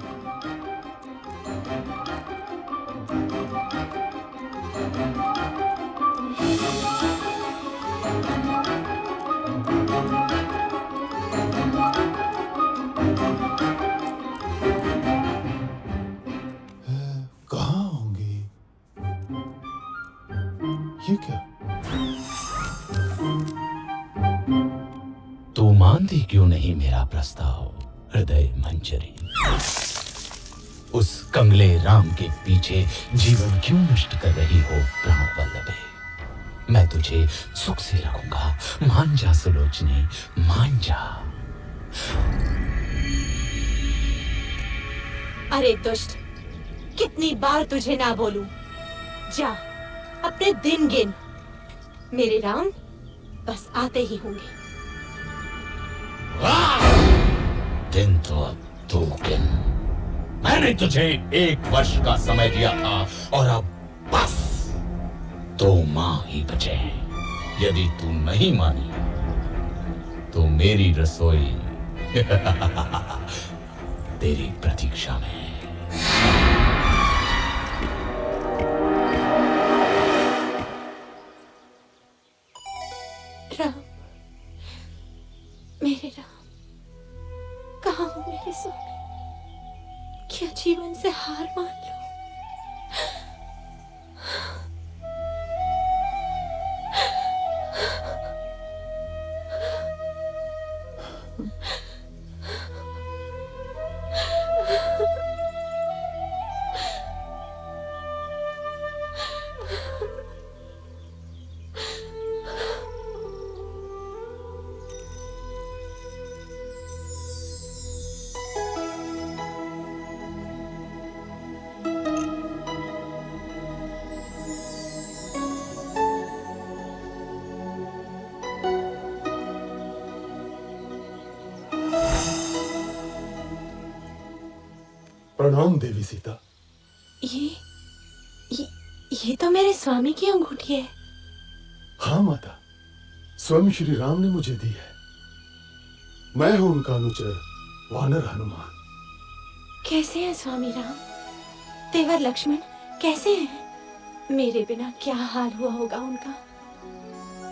कहाँ होंगी? ये क्या? तू मानती क्यों नहीं मेरा प्रस्ताव हृदय मंजरी? उस कंगले राम के पीछे जीवन क्यों नष्ट कर रही हो प्राण वल्लभे? मैं तुझे सुख से रखूंगा, मान जा सुलोचनी, मान जा। अरे दुष्ट, कितनी बार तुझे ना बोलूं? जा अपने दिन गिन, मेरे राम बस आते ही होंगे। दिन तो अब 2 दिन। मैंने तुझे 1 वर्ष का समय दिया था और अब बस 2 माह ही बचे हैं। यदि तू नहीं मानी तो मेरी रसोई तेरी प्रतीक्षा में है। राम, मेरे राम, कहाँ हो मेरे स्वामी? क्या जीवन से हार मान लो? प्रणाम देवी सीता। ये तो मेरे स्वामी की अंगूठी है। हाँ माता, स्वयं श्री राम ने मुझे दी है। मैं हूं उनका अनुचर वानर हनुमान। कैसे हैं स्वामी राम? तेवर लक्ष्मण कैसे हैं? मेरे बिना क्या हाल हुआ होगा उनका?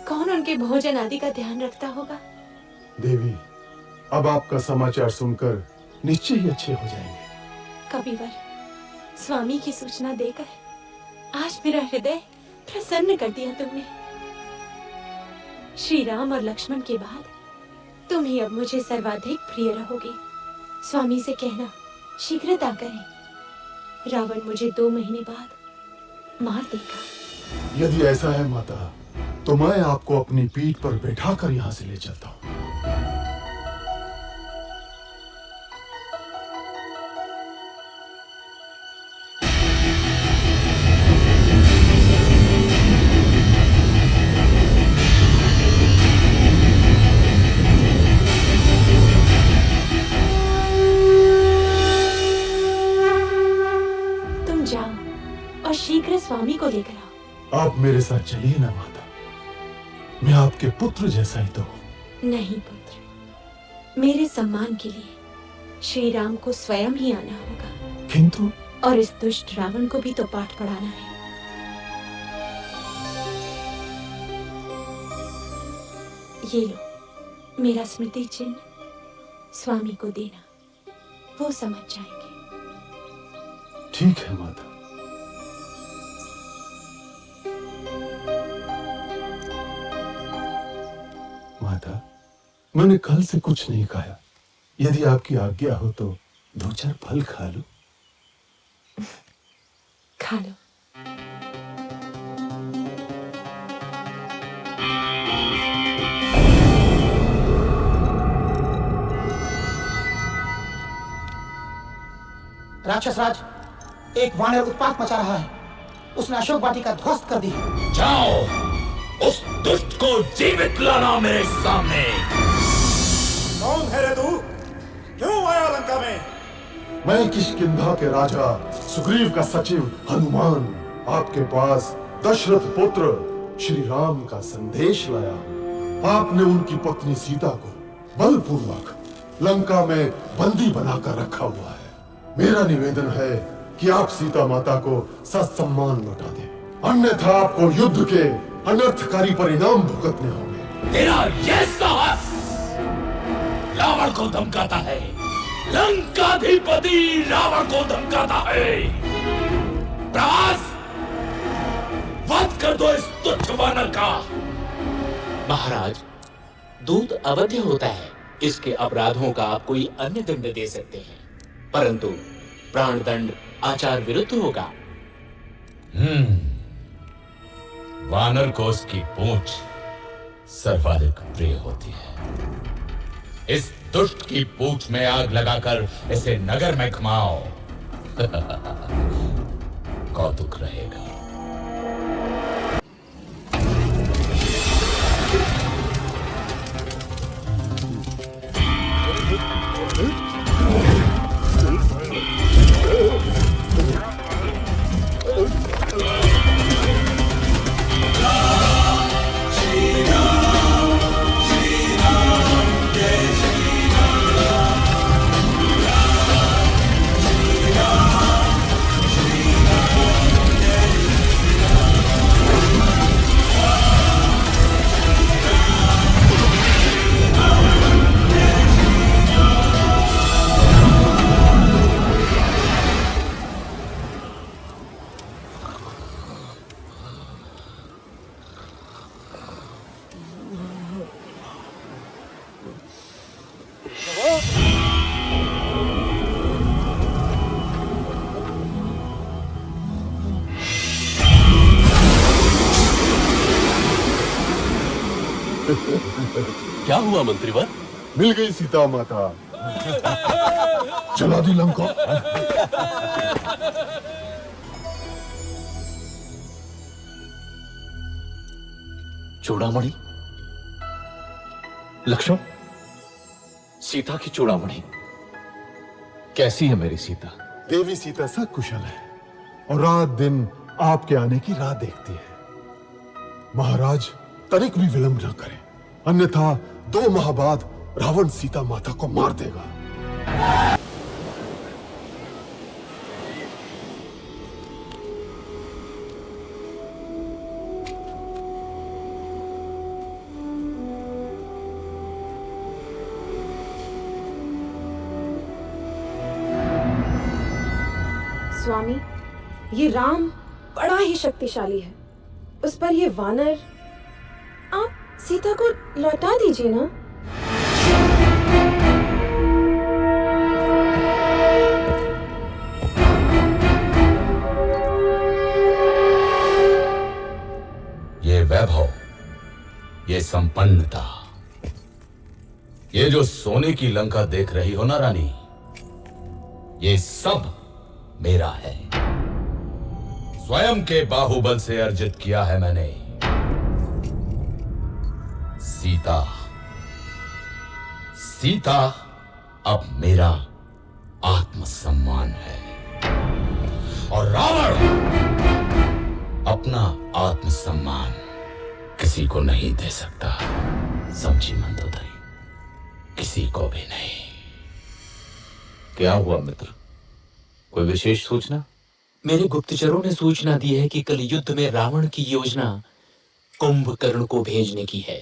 कौन उनके भोजन आदि का ध्यान रखता होगा? देवी, अब आपका समाचार सुनकर निश्चय ही अच्छे हो जाएंगे। कविवर, स्वामी की सूचना देकर आज मेरा हृदय प्रसन्न कर दिया तुमने। श्री राम और लक्ष्मण के बाद तुम ही अब मुझे सर्वाधिक प्रिय रहोगे। स्वामी से कहना शीघ्रता करें, रावण मुझे 2 महीने बाद मार देगा। यदि ऐसा है माता, तो मैं आपको अपनी पीठ पर बैठाकर यहाँ से ले चलता हूँ। शीघ्र स्वामी को लेकर आओ। आप मेरे साथ चलिए ना माता, मैं आपके पुत्र जैसा ही तो हूँ। नहीं पुत्र, मेरे सम्मान के लिए श्री राम को स्वयं ही आना होगा। किंतु और इस दुष्ट रावण को भी तो पाठ पढ़ाना है। ये लो मेरा स्मृति चिन्ह, स्वामी को देना, वो समझ जाएंगे। ठीक है माता। माता, मैंने कल से कुछ नहीं खाया। यदि आपकी आज्ञा हो तो 2-4 फल खा लो। खा लो। राक्षस राज, एक वानर उत्पात मचा रहा है। उसने अशोक वाटिका ध्वस्त कर दी है। जाओ उस दुष्ट को जीवित लाना मेरे सामने। कौन है रे तू? क्यों आया लंका में? मैं किष्किंधा के राजा सुग्रीव का सचिव हनुमान आपके पास दशरथ पुत्र श्री राम का संदेश लाया। आपने उनकी पत्नी सीता को बलपूर्वक लंका में बंदी बनाकर रखा हुआ है। मेरा निवेदन है कि आप सीता माता को ससम्मान लौटा दें, अन्यथा आपको युद्ध के अनर्थकारी परिणाम भुगतने होंगे। तेरा यह साहस रावण को धमकाता है, लंकाधिपति रावण को धमकाता है। प्रभास, वध कर दो इस तुच्छ वानर का। महाराज, दूत अवध्य होता है, इसके अपराधों का आप कोई अन्य दंड दे सकते हैं, परंतु प्राणदंड आचार विरुद्ध होगा। वानर को उसकी पूंछ सर्वाधिक प्रिय होती है। इस दुष्ट की पूंछ में आग लगाकर इसे नगर में घुमाओ। कौतुक रहेगा। क्या हुआ मंत्रीवर? मिल गई सीता माता। चला दी लंका। चूड़ामणि, लक्ष्मण, सीता की चूड़ामणि कैसी है मेरी सीता? देवी सीता सब कुशल है और रात दिन आपके आने की राह देखती है। महाराज, तनिक भी विलंब न करें, अन्यथा 2 माह बाद रावण सीता माता को मार देगा। स्वामी, ये राम बड़ा ही शक्तिशाली है। उस पर ये वानर, आप सीता को लौटा दीजिए ना। ये वैभव, ये संपन्नता, ये जो सोने की लंका देख रही हो ना रानी, ये सब मेरा है। स्वयं के बाहुबल से अर्जित किया है मैंने। सीता अब मेरा आत्मसम्मान है और रावण अपना आत्मसम्मान किसी को नहीं दे सकता। समझी मंदोदरी? किसी को भी नहीं। क्या हुआ मित्र? कोई विशेष सूचना? मेरे गुप्तचरों ने सूचना दी है कि कल युद्ध में रावण की योजना कुंभकर्ण को भेजने की है।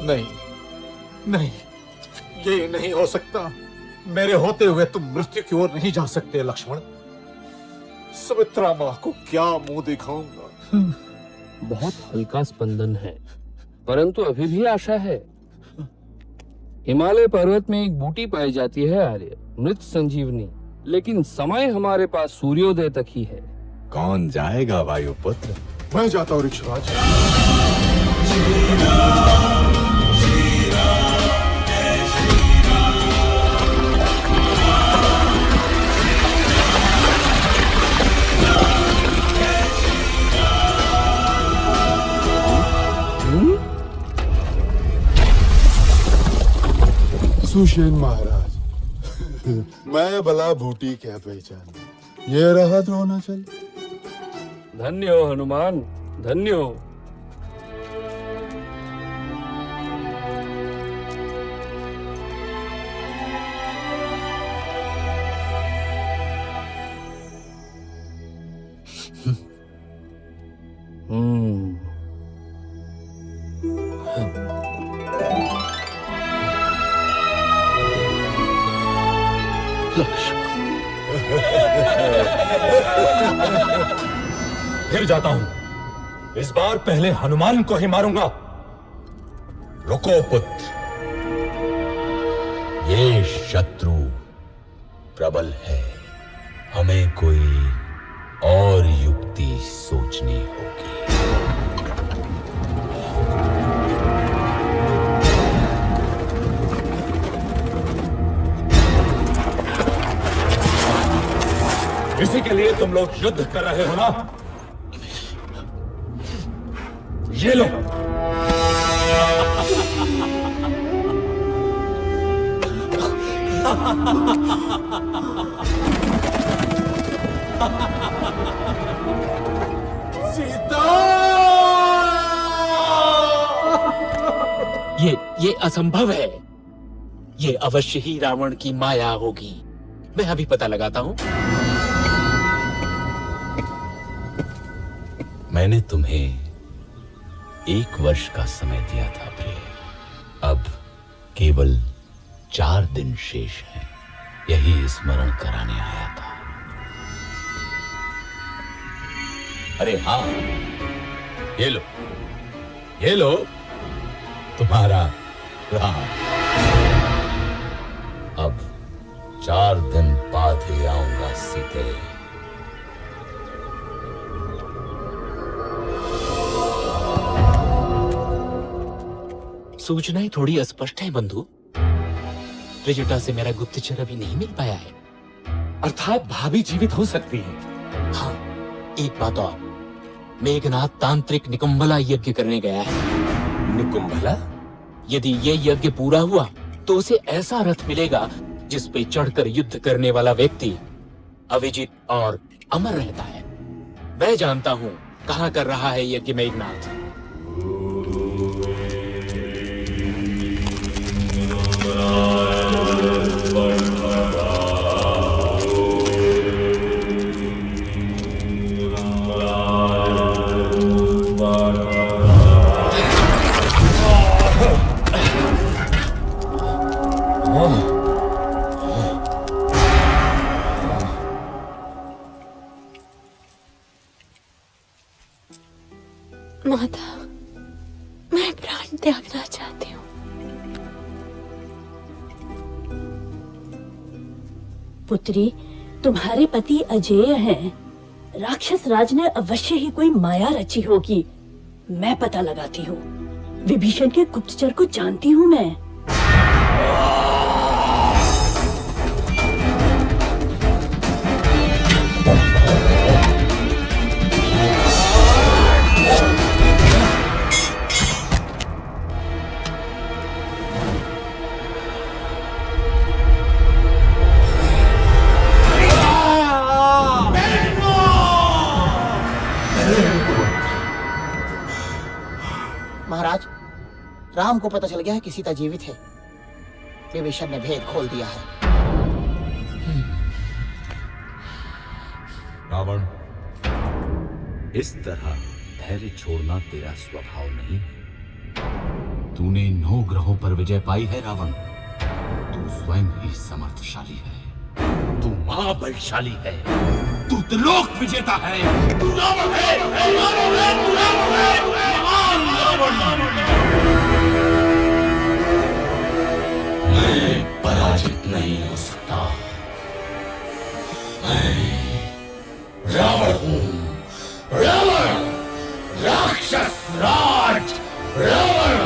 नहीं नहीं, ये नहीं हो सकता। मेरे होते हुए तुम मृत्यु की ओर नहीं जा सकते लक्ष्मण। सुमित्रा मां को क्या मुंह दिखाऊंगा? बहुत हल्का स्पंदन है, परंतु अभी भी आशा है। हिमालय पर्वत में एक बूटी पाई जाती है आर्य, मृत संजीवनी, लेकिन समय हमारे पास सूर्योदय तक ही है। कौन जाएगा वायुपुत्र? मैं जाता हूँ ऋक्षराज। सुषेण महाराज, मैं भला बूटी क्या पहचान, ये रहा द्रोणाचल। धन्य हो हनुमान, धन्य हो। फिर जाता हूं। इस बार पहले हनुमान को ही मारूंगा। रुको पुत्र, ये शत्रु प्रबल है, हमें कोई और युक्ति सोचनी होगी। इसी के लिए तुम लोग युद्ध कर रहे हो ना? ये लो। सीता! ये असंभव है। ये अवश्य ही रावण की माया होगी। मैं अभी पता लगाता हूं। मैंने तुम्हें 1 वर्ष का समय दिया था प्रिय। अब केवल 4 दिन शेष हैं। यही स्मरण कराने आया था। अरे हाँ, ये लो तुम्हारा राम। अब 4 दिन बाद ही आऊंगा सीते। सूचनाएं थोड़ी अस्पष्ट है बंधु। त्रिजटा से मेरा गुप्तचर अभी नहीं मिल पाया है। अर्थात भाभी जीवित हो सकती है। हाँ, एक बात और, मेघनाथ तांत्रिक निकुंभला यज्ञ करने गया है। निकुंभला? यदि ये यज्ञ पूरा हुआ तो उसे ऐसा रथ मिलेगा जिस पे चढ़कर युद्ध करने वाला व्यक्ति अविजित और अमर रहता है। मैं जानता हूँ कहाँ कर रहा है यज्ञ मेघनाथ। माता, मैं प्राण त्यागना चाहती हूँ। पुत्री, तुम्हारे पति अजेय हैं। राक्षस राज ने अवश्य ही कोई माया रची होगी। मैं पता लगाती हूँ। विभीषण के गुप्तचर को जानती हूँ मैं। महाराज, राम को पता चल गया है कि सीता जीवित है। विभीषण ने भेद खोल दिया है। रावण, इस तरह धैर्य छोड़ना तेरा स्वभाव नहीं है। तूने 9 ग्रहों पर विजय पाई है रावण। तू स्वयं ही समर्थशाली है। तू महाबलशाली है। तू त्रिलोक विजेता है। तू रावण है, रावण है, तू रावण है, महान रावण। मैं पराजित नहीं हो सकता। मैं रावण हूं। रावण, राक्षस राज रावण।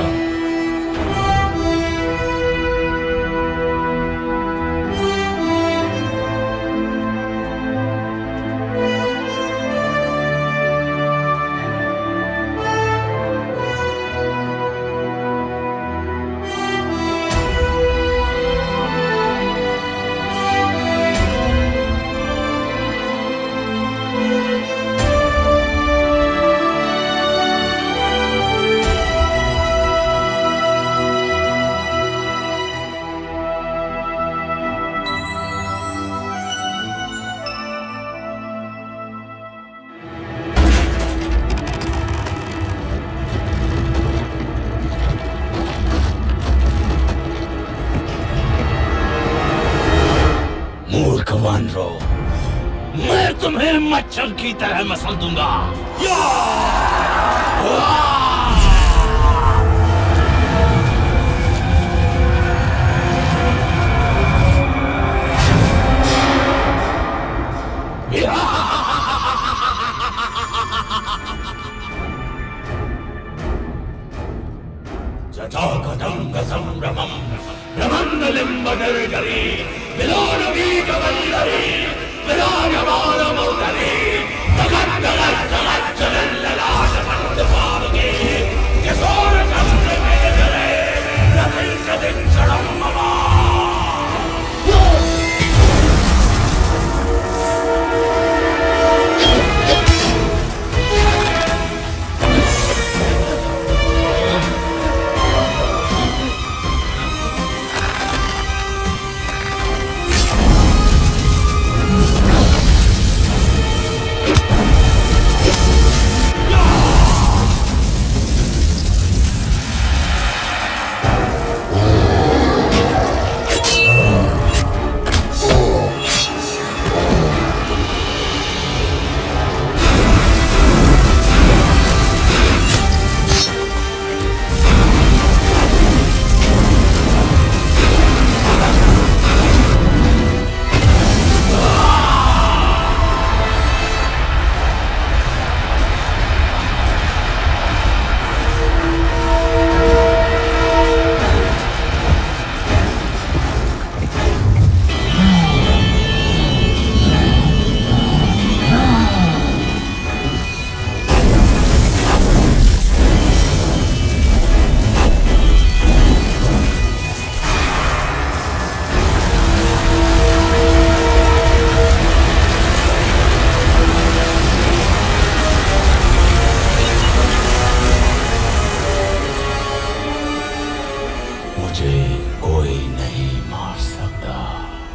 मैं तुम्हें मच्छर की तरह मसल दूंगा। जटाकदंग संभ्रमं ब्रह्मण्डलिम्बनिर्जरी विलोलवीकवल्लरी विराजमानमौदरी जगत् जगत् जगत् जलल्ललाशपण्डपावके किशोरचन्द्रमेजरे रथिंशदिक्षणं मम।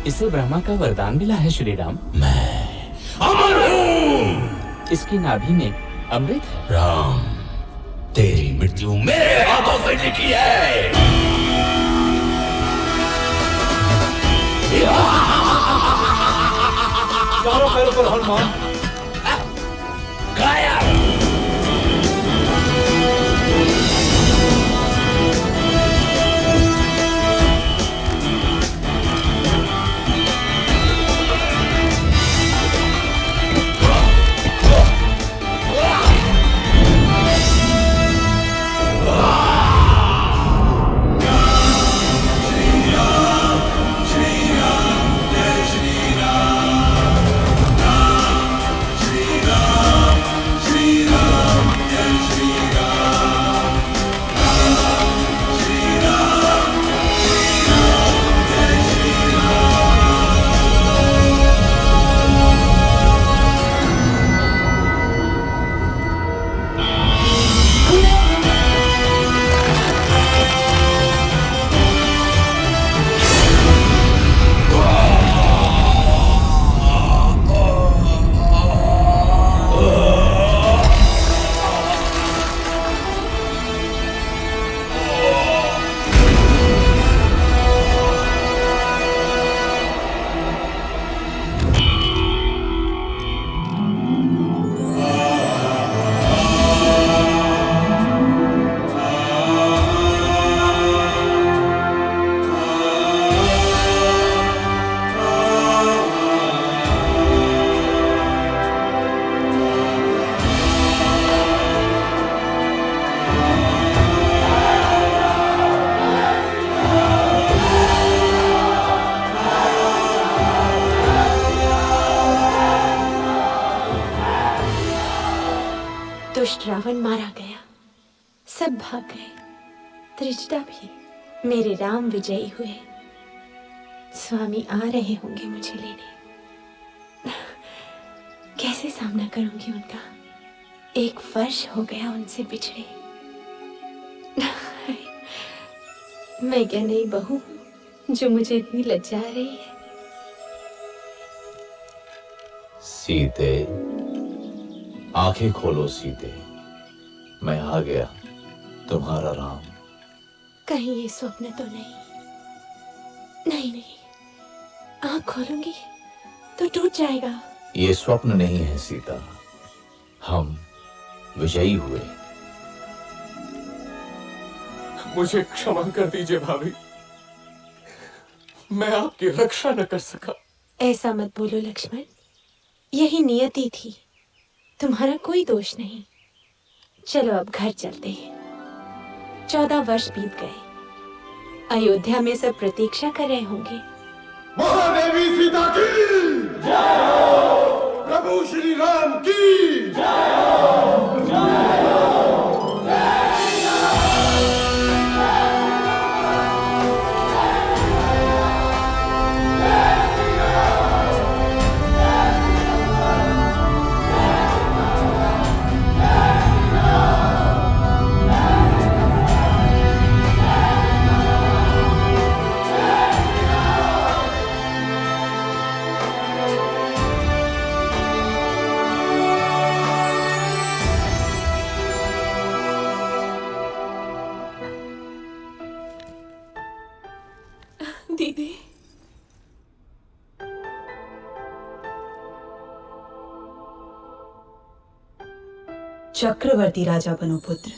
इसे ब्रह्मा का वरदान मिला है श्री राम। मैं अमर हूँ। इसकी नाभि में अमृत है। राम, तेरी मृत्यु मेरे हाथों से लिखी है। चारों पैरों पर हनुमान। गायब। सब भाग गए, त्रिजटा भी। मेरे राम विजयी हुए, स्वामी आ रहे होंगे मुझे लेने। कैसे सामना करूंगी उनका? 1 वर्ष हो गया उनसे बिछड़े। मैं क्या नई बहू हूं जो मुझे इतनी लज्जा आ रही है? सीते, आंखें खोलो सीते, मैं आ गया, तुम्हारा राम। कहीं ये स्वप्न तो नहीं? नहीं नहीं, आंख खोलूंगी तो टूट जाएगा। ये स्वप्न नहीं है सीता, हम विजयी हुए। मुझे क्षमा कर दीजिए भाभी, मैं आपकी रक्षा न कर सका। ऐसा मत बोलो लक्ष्मण, यही नियति थी, तुम्हारा कोई दोष नहीं। चलो अब घर चलते हैं। 14 वर्ष बीत गए, अयोध्या में सब प्रतीक्षा कर रहे होंगे। महादेवी सीता की जय हो, प्रभु श्री राम की जय हो, जय दीदी, चक्रवर्ती राजा बनो पुत्र।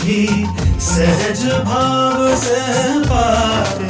भी सहज भाव से पाते